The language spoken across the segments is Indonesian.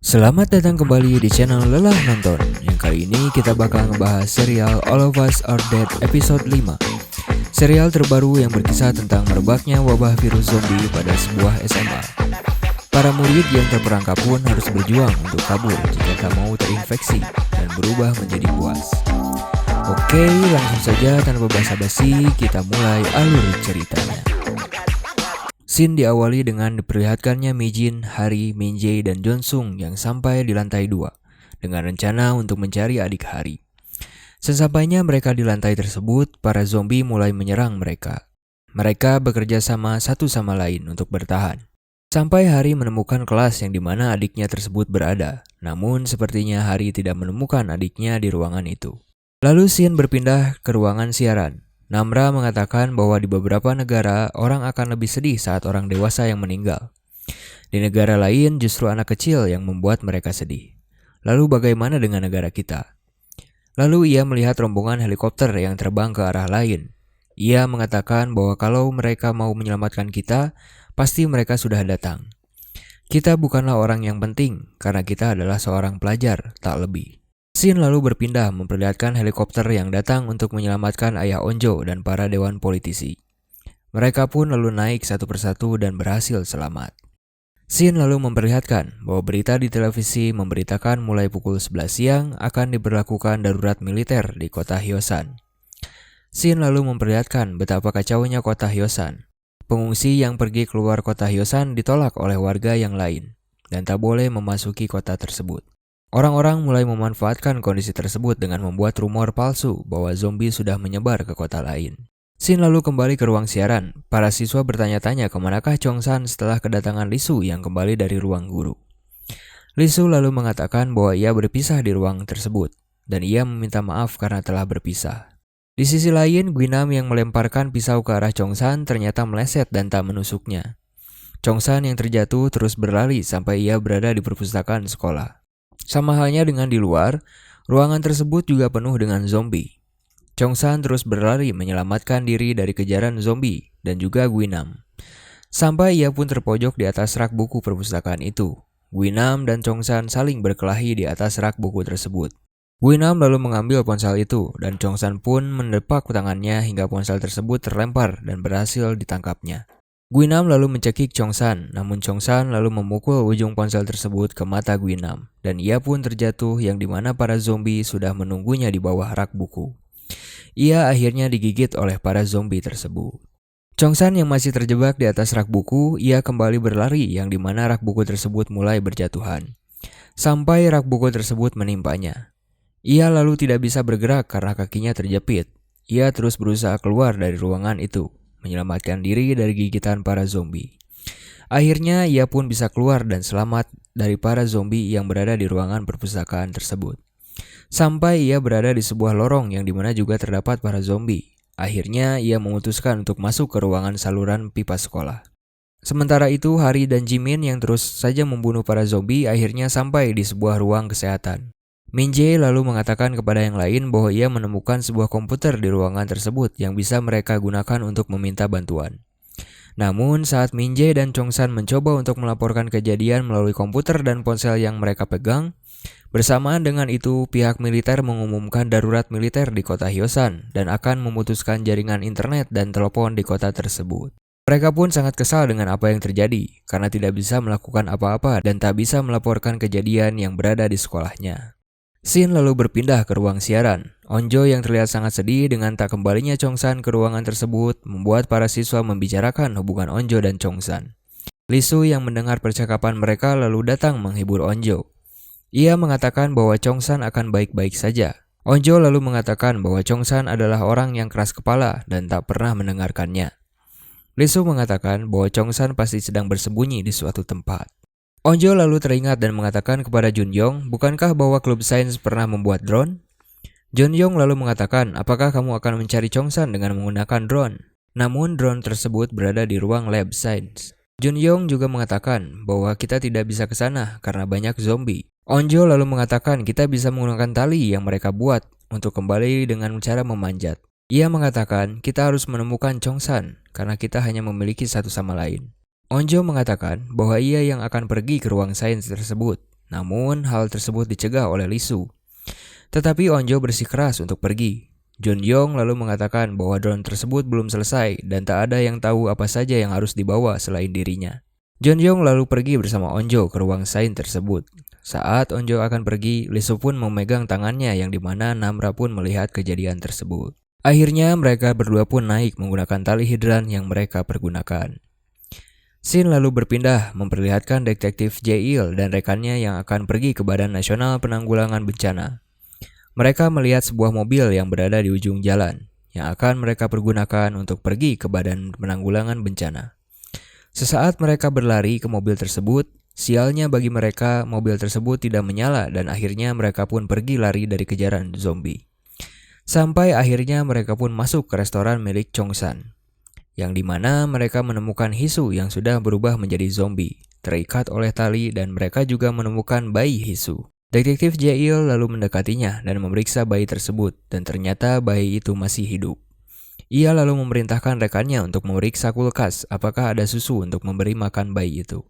Selamat datang kembali di channel Lelah Nonton. Yang kali ini kita bakal ngebahas serial All of Us Are Dead episode 5. Serial terbaru yang berkisah tentang merebaknya wabah virus zombie pada sebuah SMA. Para murid yang terperangkap pun harus berjuang untuk kabur jika tak mau terinfeksi dan berubah menjadi buas. Oke, langsung saja tanpa basa-basi kita mulai alur ceritanya. Scene diawali dengan diperlihatkannya Mijin, Hari, Minjae, dan Jonsung yang sampai di lantai 2 dengan rencana untuk mencari adik Hari. Sesampainya mereka di lantai tersebut, para zombie mulai menyerang mereka. Mereka bekerja sama satu sama lain untuk bertahan. Sampai Hari menemukan kelas yang dimana adiknya tersebut berada. Namun sepertinya Hari tidak menemukan adiknya di ruangan itu. Lalu scene berpindah ke ruangan siaran. Namra mengatakan bahwa di beberapa negara orang akan lebih sedih saat orang dewasa yang meninggal. Di negara lain justru anak kecil yang membuat mereka sedih. Lalu bagaimana dengan negara kita? Lalu ia melihat rombongan helikopter yang terbang ke arah lain. Ia mengatakan bahwa kalau mereka mau menyelamatkan kita, pasti mereka sudah datang. Kita bukanlah orang yang penting karena kita adalah seorang pelajar, tak lebih. Scene lalu berpindah memperlihatkan helikopter yang datang untuk menyelamatkan ayah Onjo dan para dewan politisi. Mereka pun lalu naik satu persatu dan berhasil selamat. Scene lalu memperlihatkan bahwa berita di televisi memberitakan mulai pukul 11 siang akan diberlakukan darurat militer di kota Hyosan. Scene lalu memperlihatkan betapa kacaunya kota Hyosan. Pengungsi yang pergi keluar kota Hyosan ditolak oleh warga yang lain dan tak boleh memasuki kota tersebut. Orang-orang mulai memanfaatkan kondisi tersebut dengan membuat rumor palsu bahwa zombie sudah menyebar ke kota lain. Scene lalu kembali ke ruang siaran. Para siswa bertanya-tanya kemanakah Chongsan setelah kedatangan Lisu yang kembali dari ruang guru. Lisu lalu mengatakan bahwa ia berpisah di ruang tersebut dan ia meminta maaf karena telah berpisah. Di sisi lain, Guinam yang melemparkan pisau ke arah Chongsan ternyata meleset dan tak menusuknya. Chongsan yang terjatuh terus berlari sampai ia berada di perpustakaan sekolah. Sama halnya dengan di luar, ruangan tersebut juga penuh dengan zombie. Chongsan terus berlari menyelamatkan diri dari kejaran zombie dan juga Guinam. Sampai ia pun terpojok di atas rak buku perpustakaan itu. Guinam dan Chongsan saling berkelahi di atas rak buku tersebut. Guinam lalu mengambil ponsel itu dan Chongsan pun mendepak tangannya hingga ponsel tersebut terlempar dan berhasil ditangkapnya. Guinam lalu mencekik Chongsan, namun Chongsan lalu memukul ujung ponsel tersebut ke mata Guinam, dan ia pun terjatuh yang dimana para zombie sudah menunggunya di bawah rak buku. Ia akhirnya digigit oleh para zombie tersebut. Chongsan yang masih terjebak di atas rak buku, ia kembali berlari yang dimana rak buku tersebut mulai berjatuhan. Sampai rak buku tersebut menimpanya. Ia lalu tidak bisa bergerak karena kakinya terjepit. Ia terus berusaha keluar dari ruangan itu, menyelamatkan diri dari gigitan para zombie. Akhirnya ia pun bisa keluar dan selamat dari para zombie yang berada di ruangan perpustakaan tersebut. Sampai ia berada di sebuah lorong yang dimana juga terdapat para zombie. Akhirnya ia memutuskan untuk masuk ke ruangan saluran pipa sekolah. Sementara itu Hari dan Jimin yang terus saja membunuh para zombie akhirnya sampai di sebuah ruang kesehatan. Minjae lalu mengatakan kepada yang lain bahwa ia menemukan sebuah komputer di ruangan tersebut yang bisa mereka gunakan untuk meminta bantuan. Namun saat Minjae dan Chongsan mencoba untuk melaporkan kejadian melalui komputer dan ponsel yang mereka pegang, bersamaan dengan itu pihak militer mengumumkan darurat militer di kota Hyosan dan akan memutuskan jaringan internet dan telepon di kota tersebut. Mereka pun sangat kesal dengan apa yang terjadi karena tidak bisa melakukan apa-apa dan tak bisa melaporkan kejadian yang berada di sekolahnya. Scene lalu berpindah ke ruang siaran. Onjo yang terlihat sangat sedih dengan tak kembalinya Chongsan ke ruangan tersebut membuat para siswa membicarakan hubungan Onjo dan Chongsan. Lisu yang mendengar percakapan mereka lalu datang menghibur Onjo. Ia mengatakan bahwa Chongsan akan baik-baik saja. Onjo lalu mengatakan bahwa Chongsan adalah orang yang keras kepala dan tak pernah mendengarkannya. Lisu mengatakan bahwa Chongsan pasti sedang bersembunyi di suatu tempat. Onjo lalu teringat dan mengatakan kepada Junyong, bukankah bahwa klub sains pernah membuat drone? Junyong lalu mengatakan, apakah kamu akan mencari Chongsan dengan menggunakan drone? Namun drone tersebut berada di ruang lab sains. Junyong juga mengatakan bahwa kita tidak bisa ke sana karena banyak zombie. Onjo lalu mengatakan kita bisa menggunakan tali yang mereka buat untuk kembali dengan cara memanjat. Ia mengatakan kita harus menemukan Chongsan karena kita hanya memiliki satu sama lain. Onjo mengatakan bahwa ia yang akan pergi ke ruang sains tersebut. Namun hal tersebut dicegah oleh Lee Soo. Tetapi Onjo bersikeras untuk pergi. Junyoung lalu mengatakan bahwa drone tersebut belum selesai dan tak ada yang tahu apa saja yang harus dibawa selain dirinya. Junyoung lalu pergi bersama Onjo ke ruang sains tersebut. Saat Onjo akan pergi, Lee Soo pun memegang tangannya yang dimana Namra pun melihat kejadian tersebut. Akhirnya mereka berdua pun naik menggunakan tali hidran yang mereka pergunakan. Scene lalu berpindah memperlihatkan detektif Jae-il dan rekannya yang akan pergi ke Badan Nasional Penanggulangan Bencana. Mereka melihat sebuah mobil yang berada di ujung jalan, yang akan mereka pergunakan untuk pergi ke Badan Penanggulangan Bencana. Sesaat mereka berlari ke mobil tersebut, sialnya bagi mereka mobil tersebut tidak menyala dan akhirnya mereka pun pergi lari dari kejaran zombie. Sampai akhirnya mereka pun masuk ke restoran milik Chongsan, yang dimana mereka menemukan Hisu yang sudah berubah menjadi zombie, terikat oleh tali dan mereka juga menemukan bayi Hisu. Detektif Jae-il lalu mendekatinya dan memeriksa bayi tersebut dan ternyata bayi itu masih hidup. Ia lalu memerintahkan rekannya untuk memeriksa kulkas apakah ada susu untuk memberi makan bayi itu.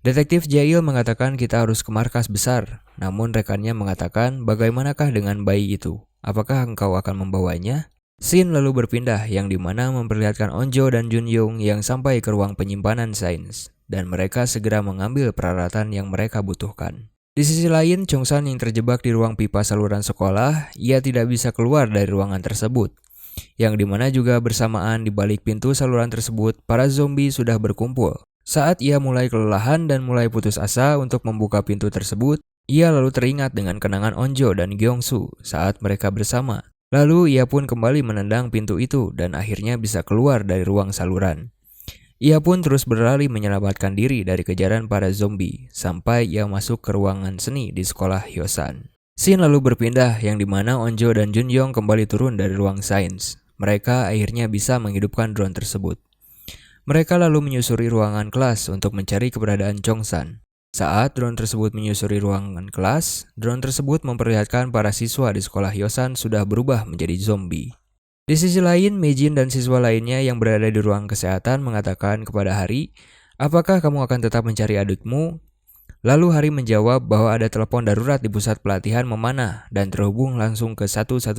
Detektif Jae-il mengatakan kita harus ke markas besar, namun rekannya mengatakan bagaimanakah dengan bayi itu? Apakah engkau akan membawanya? Scene lalu berpindah yang dimana memperlihatkan Onjo dan Junyoung yang sampai ke ruang penyimpanan sains dan mereka segera mengambil peralatan yang mereka butuhkan. Di sisi lain, Chongsan yang terjebak di ruang pipa saluran sekolah, ia tidak bisa keluar dari ruangan tersebut. Yang dimana juga bersamaan di balik pintu saluran tersebut, para zombie sudah berkumpul. Saat ia mulai kelelahan dan mulai putus asa untuk membuka pintu tersebut, ia lalu teringat dengan kenangan Onjo dan Gyeongsu saat mereka bersama. Lalu ia pun kembali menendang pintu itu dan akhirnya bisa keluar dari ruang saluran. Ia pun terus berlari menyelamatkan diri dari kejaran para zombie sampai ia masuk ke ruangan seni di sekolah Hyosan. Scene lalu berpindah yang dimana Onjo dan Junyoung kembali turun dari ruang sains. Mereka akhirnya bisa menghidupkan drone tersebut. Mereka lalu menyusuri ruangan kelas untuk mencari keberadaan Chongsan. Saat drone tersebut menyusuri ruangan kelas, drone tersebut memperlihatkan para siswa di sekolah Hyosan sudah berubah menjadi zombie. Di sisi lain, Mijin dan siswa lainnya yang berada di ruang kesehatan mengatakan kepada Hari, apakah kamu akan tetap mencari adikmu? Lalu Hari menjawab bahwa ada telepon darurat di pusat pelatihan memanah dan terhubung langsung ke 119.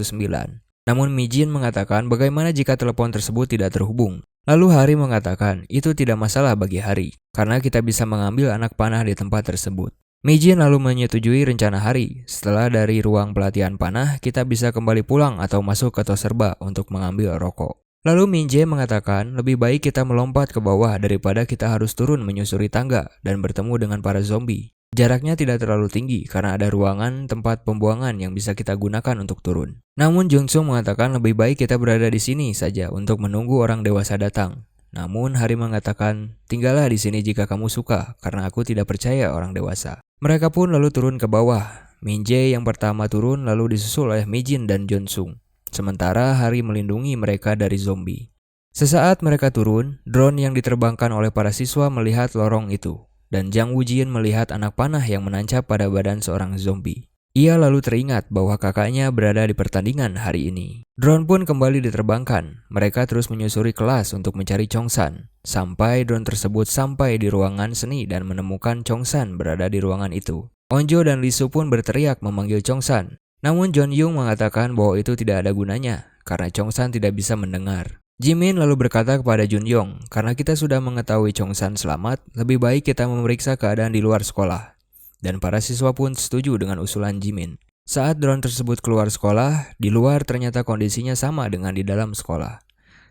Namun Mijin mengatakan bagaimana jika telepon tersebut tidak terhubung. Lalu Hari mengatakan itu tidak masalah bagi Hari, karena kita bisa mengambil anak panah di tempat tersebut. Mijin lalu menyetujui rencana Hari. Setelah dari ruang pelatihan panah, kita bisa kembali pulang atau masuk ke Toserba untuk mengambil rokok. Lalu Min-jae mengatakan lebih baik kita melompat ke bawah daripada kita harus turun menyusuri tangga dan bertemu dengan para zombie. Jaraknya tidak terlalu tinggi karena ada ruangan tempat pembuangan yang bisa kita gunakan untuk turun. Namun Jung-sung mengatakan lebih baik kita berada di sini saja untuk menunggu orang dewasa datang. Namun Hari mengatakan, tinggallah di sini jika kamu suka, karena aku tidak percaya orang dewasa. Mereka pun lalu turun ke bawah. Min-jae yang pertama turun lalu disusul oleh Mijin dan Jong-sung. Sementara Hari melindungi mereka dari zombie. Sesaat mereka turun, drone yang diterbangkan oleh para siswa melihat lorong itu. Dan Jang Woo-jin melihat anak panah yang menancap pada badan seorang zombie. Ia lalu teringat bahwa kakaknya berada di pertandingan hari ini. Drone pun kembali diterbangkan. Mereka terus menyusuri kelas untuk mencari Chongsan. Sampai drone tersebut sampai di ruangan seni dan menemukan Chongsan berada di ruangan itu. Onjo dan Lee Soo pun berteriak memanggil Chongsan. Namun Jeon-young mengatakan bahwa itu tidak ada gunanya karena Chongsan tidak bisa mendengar. Jimin lalu berkata kepada Junyoung, karena kita sudah mengetahui Chongsan selamat, lebih baik kita memeriksa keadaan di luar sekolah. Dan para siswa pun setuju dengan usulan Jimin. Saat drone tersebut keluar sekolah, di luar ternyata kondisinya sama dengan di dalam sekolah.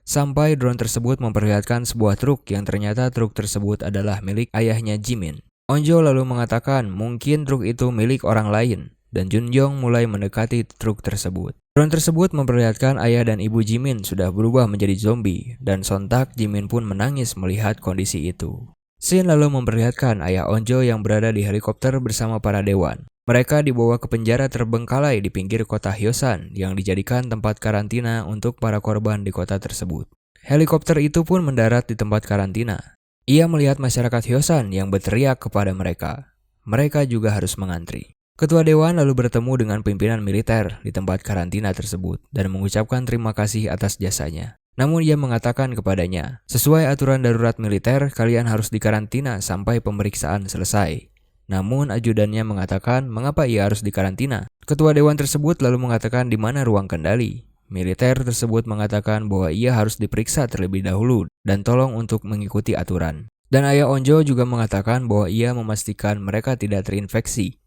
Sampai drone tersebut memperlihatkan sebuah truk yang ternyata truk tersebut adalah milik ayahnya Jimin. Onjo lalu mengatakan mungkin truk itu milik orang lain, dan Junyoung mulai mendekati truk tersebut. Drone tersebut memperlihatkan ayah dan ibu Jimin sudah berubah menjadi zombie, dan sontak Jimin pun menangis melihat kondisi itu. Scene lalu memperlihatkan ayah Onjo yang berada di helikopter bersama para dewan. Mereka dibawa ke penjara terbengkalai di pinggir kota Hyosan yang dijadikan tempat karantina untuk para korban di kota tersebut. Helikopter itu pun mendarat di tempat karantina. Ia melihat masyarakat Hyosan yang berteriak kepada mereka. Mereka juga harus mengantri. Ketua dewan lalu bertemu dengan pimpinan militer di tempat karantina tersebut dan mengucapkan terima kasih atas jasanya. Namun ia mengatakan kepadanya, sesuai aturan darurat militer, kalian harus dikarantina sampai pemeriksaan selesai. Namun ajudannya mengatakan mengapa ia harus dikarantina. Ketua dewan tersebut lalu mengatakan di mana ruang kendali. Militer tersebut mengatakan bahwa ia harus diperiksa terlebih dahulu dan tolong untuk mengikuti aturan. Dan ayah Onjo juga mengatakan bahwa ia memastikan mereka tidak terinfeksi.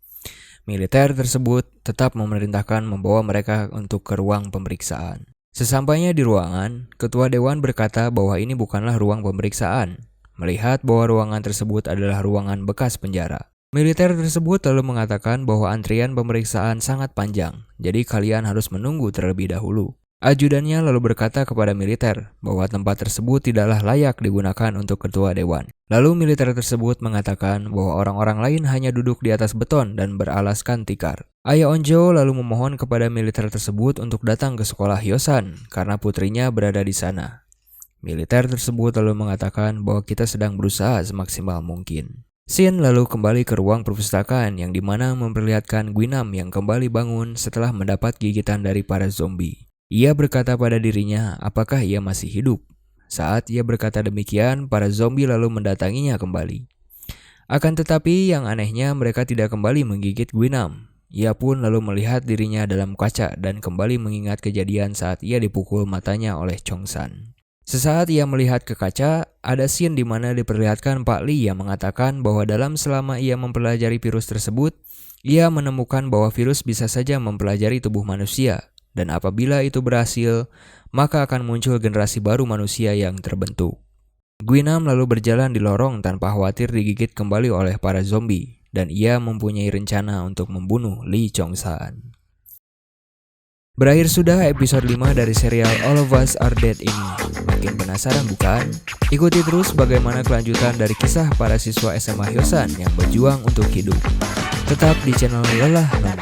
Militer tersebut tetap memerintahkan membawa mereka untuk ke ruang pemeriksaan. Sesampainya di ruangan, ketua dewan berkata bahwa ini bukanlah ruang pemeriksaan, melihat bahwa ruangan tersebut adalah ruangan bekas penjara. Militer tersebut lalu mengatakan bahwa antrian pemeriksaan sangat panjang, jadi kalian harus menunggu terlebih dahulu. Ajudannya lalu berkata kepada militer bahwa tempat tersebut tidaklah layak digunakan untuk ketua dewan. Lalu militer tersebut mengatakan bahwa orang-orang lain hanya duduk di atas beton dan beralaskan tikar. Ayah Onjo lalu memohon kepada militer tersebut untuk datang ke sekolah Hyosan karena putrinya berada di sana. Militer tersebut lalu mengatakan bahwa kita sedang berusaha semaksimal mungkin. Shin lalu kembali ke ruang perpustakaan yang dimana memperlihatkan Guinam yang kembali bangun setelah mendapat gigitan dari para zombie. Ia berkata pada dirinya apakah ia masih hidup. Saat ia berkata demikian, para zombie lalu mendatanginya kembali. Akan tetapi yang anehnya mereka tidak kembali menggigit Guinam. Ia pun lalu melihat dirinya dalam kaca dan kembali mengingat kejadian saat ia dipukul matanya oleh Chongsan. Sesaat ia melihat ke kaca, ada scene di mana diperlihatkan Pak Lee yang mengatakan bahwa selama ia mempelajari virus tersebut, ia menemukan bahwa virus bisa saja mempelajari tubuh manusia, dan apabila itu berhasil, maka akan muncul generasi baru manusia yang terbentuk. Guinam lalu berjalan di lorong tanpa khawatir digigit kembali oleh para zombie, dan ia mempunyai rencana untuk membunuh Lee Chongsan. Berakhir sudah episode 5 dari serial All of Us Are Dead ini. Makin penasaran bukan? Ikuti terus bagaimana kelanjutan dari kisah para siswa SMA Hyosan yang berjuang untuk hidup. Tetap di channel Lelah Nonton.